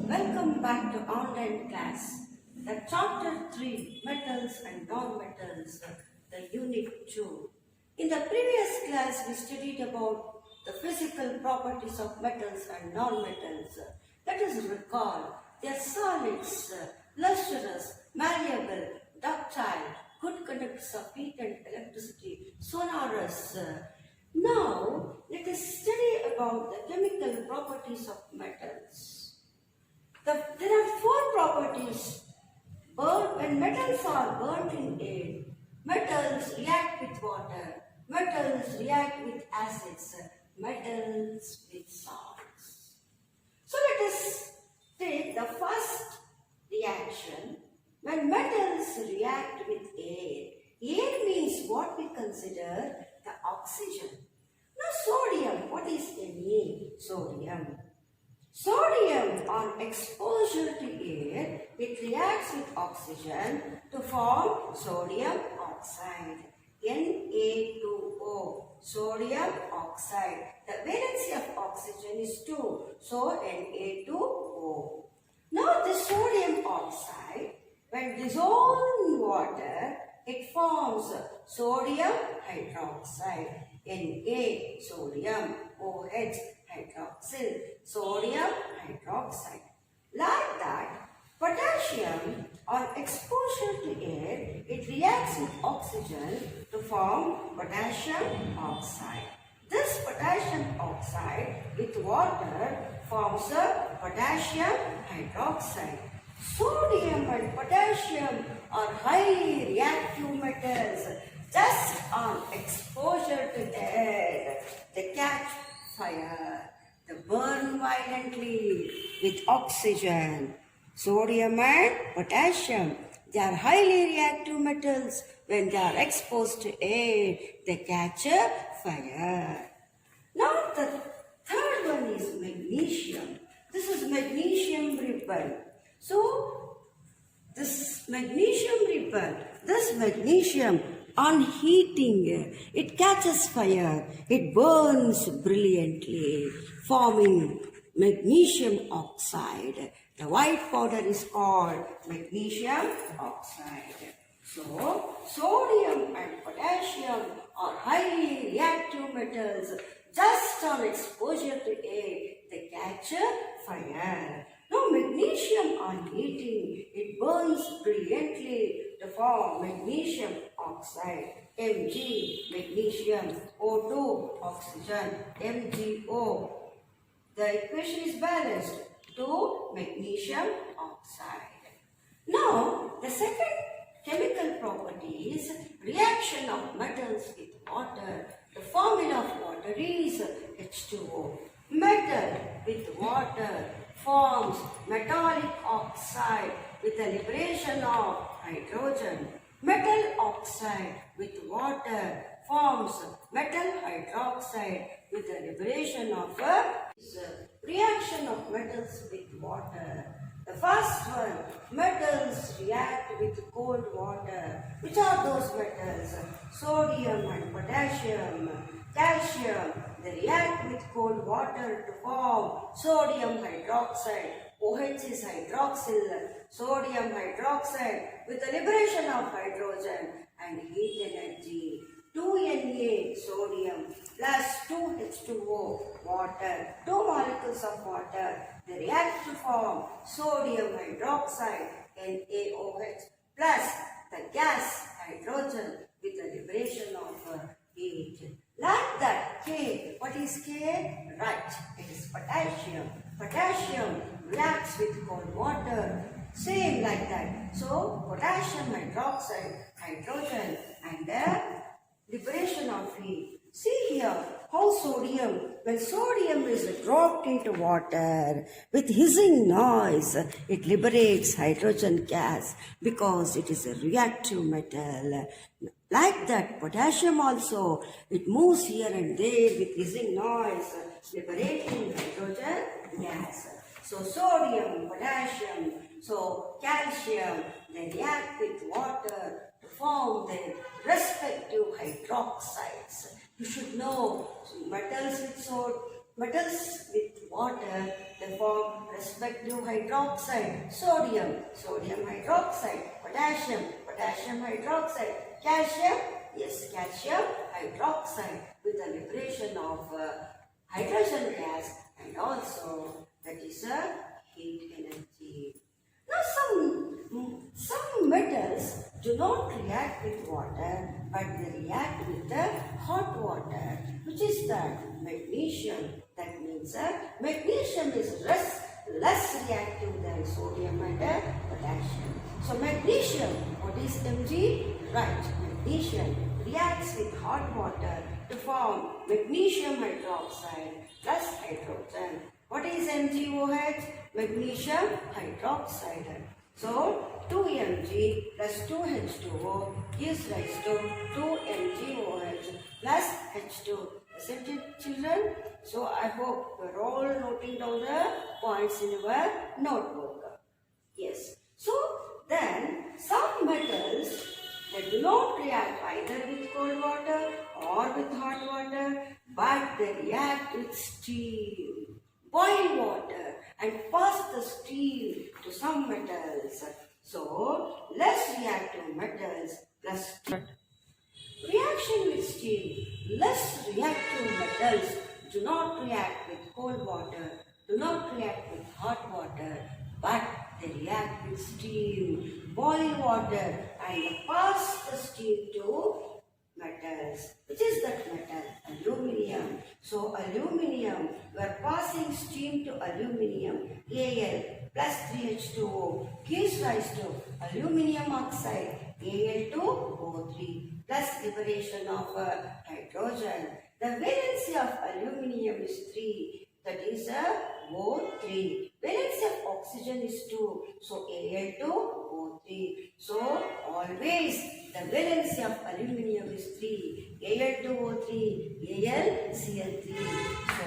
Welcome back to online class. The chapter 3, metals and non-metals, the unit 2. In the previous class, we studied about the physical properties of metals and non-metals. Let us recall, they are solids, lustrous, malleable, ductile, good conductors of heat and electricity, sonorous. Now, let us study about the chemical properties of metals. There are four properties. When metals are burnt in air, metals react with water, metals react with acids, metals with salts. So let us take the first reaction. When metals react with air, air means what we consider the oxygen. Now sodium, what is Na? Sodium. Sodium, on exposure to air, it reacts with oxygen to form sodium oxide, Na2O, sodium oxide. The valency of oxygen is 2, so Na2O. Now this sodium oxide, when dissolved in water, it forms sodium hydroxide, Na, sodium, OH, hydroxyl, sodium hydroxide. Like that, potassium, on exposure to air, it reacts with oxygen to form potassium oxide. This potassium oxide with water forms a potassium hydroxide. Sodium and potassium are highly reactive metals. Just on exposure to air, they catch fire. They burn violently with oxygen. Sodium and potassium, they are highly reactive metals. When they are exposed to air, they catch a fire. Now the third one is magnesium. This is magnesium ribbon. So this magnesium on heating, it catches fire, it burns brilliantly, forming magnesium oxide. The white powder is called magnesium oxide. So, sodium and potassium are highly reactive metals. Just on exposure to air, they catch fire. Now, magnesium on heating, it burns brilliantly to form magnesium oxide, Mg, magnesium, O2, oxygen, MgO. The equation is balanced to magnesium oxide. Now, the second chemical property is reaction of metals with water. The formula of water is H2O. Metal with water forms metallic oxide with the liberation of hydrogen. Metal oxide with water forms metal hydroxide with the liberation of reaction of metals with water. The first one, metals react with cold water. Which are those metals? Sodium and potassium, calcium. They react with cold water to form sodium hydroxide. OH is hydroxyl, sodium hydroxide with the liberation of hydrogen and heat energy. 2Na sodium plus 2H2O water, 2 molecules of water, they react to form sodium hydroxide NaOH plus the gas hydrogen with the liberation of heat. Like that, K, what is K? Right, it is potassium. Potassium reacts with cold water, same like that. So, potassium hydroxide, hydrogen and liberation of heat. See here how sodium, when sodium is dropped into water with hissing noise, it liberates hydrogen gas because it is a reactive metal. Like that, potassium also, it moves here and there with hissing noise, liberating hydrogen gas. So sodium, potassium, so calcium, they react with water to form their respective hydroxides. You should know metals with metals with water, they form respective hydroxide. Sodium, sodium hydroxide. Potassium, potassium hydroxide. Calcium, yes, calcium hydroxide with the liberation of hydrogen gas, and also that is a heat energy. Now some metals do not react with water, but they react with the hot water. Which is that? Magnesium. That means magnesium is less reactive than sodium and potassium. So magnesium, what is Mg? Right, magnesium reacts with hot water to form magnesium hydroxide plus hydrogen. What is MgOH? Magnesium hydroxide. So 2Mg plus 2H2O gives rise to 2MgOH plus H2. Isn't it, children? So I hope you're all noting down the points in your notebook. Yes. So then some metals, they do not react either with cold water or with hot water, but they react with steam. Boil water and pass the steam to some metals. So less reactive metals plus reaction with steam. Less reactive metals do not react with cold water, do not react with hot water, but they react with steam. Boil water and pass the steam to metals. Which is that metal? Aluminium. So aluminium, we are passing steam to aluminium. Al plus 3H2O gives rise to aluminium oxide. Al2O3 plus liberation of hydrogen. The valency of aluminium is 3. That is O3. Valency of oxygen is 2. So Al2O3. So always the valency of aluminium is 3. Al2O3, AlCl3.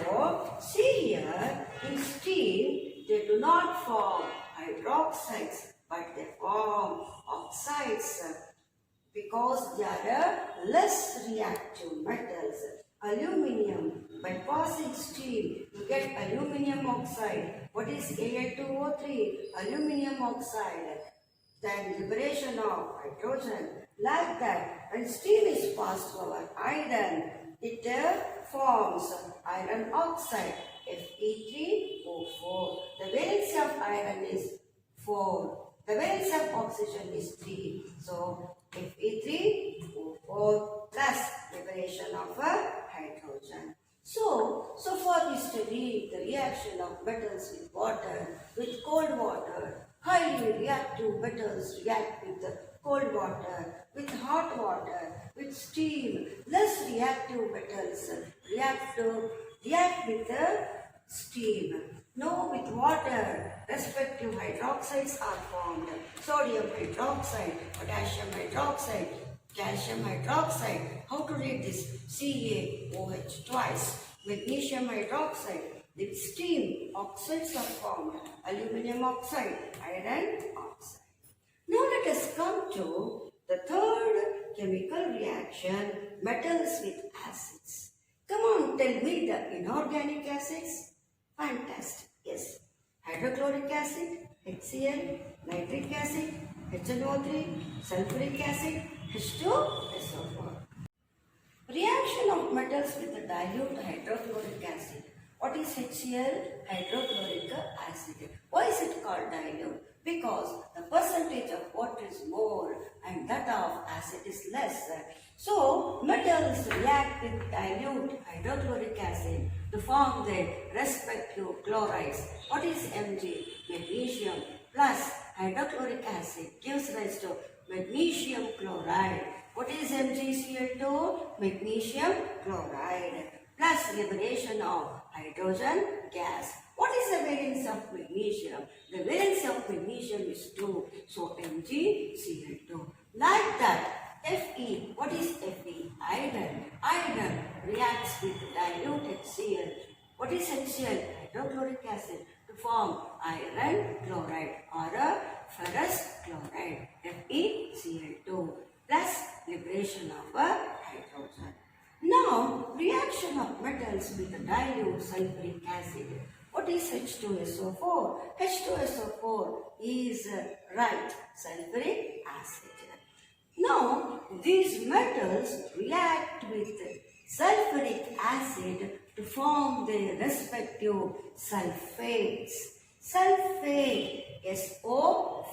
So see here, in steam they do not form hydroxides, but they form oxides because they are less reactive metals. Aluminium, by passing steam, you get aluminium oxide. What is Al2O3? Aluminium oxide. Then liberation of hydrogen. Like that, when steam is passed over iron, it forms iron oxide, Fe3O4. The valency of iron is 4. The valency of oxygen is 3. So Fe3O4 plus liberation of hydrogen. So for this study, the reaction of metals with water, with cold water, highly reactive metals react with the cold water, with hot water, with steam. Less reactive metals react with the steam. No, with water, respective hydroxides are formed. Sodium hydroxide, potassium hydroxide, calcium hydroxide. How to read this? CaOH twice. Magnesium hydroxide. With steam, oxides are formed. Aluminium oxide, iron oxide. Now let us come to the third chemical reaction, metals with acids. Come on, tell me the inorganic acids. Fantastic. Yes. Hydrochloric acid, HCl, nitric acid, HNO3, sulfuric acid, H2SO4. Reaction of metals with the dilute hydrochloric acid. What is HCl? Hydrochloric acid. Why is it called dilute? Because the percentage of water is more and that of acid is less. So, metals react with dilute hydrochloric acid to form their respective chlorides. What is Mg? Magnesium plus hydrochloric acid gives rise to magnesium chloride. What is MgCl2? Magnesium chloride plus liberation of hydrogen gas. What is the valence of magnesium? The valence of magnesium is 2. So MgCl2. Like that, Fe. What is Fe? Iron. Iron reacts with dilute HCl. What is HCl? Hydrochloric acid to form iron chloride or a ferrous chloride. FeCl2 plus liberation of a hydrogen. Now, reaction of metals with the dilute sulfuric acid. What is H2SO4? H2SO4 is right sulfuric acid. Now, these metals react with sulfuric acid to form their respective sulfates. Sulfate SO4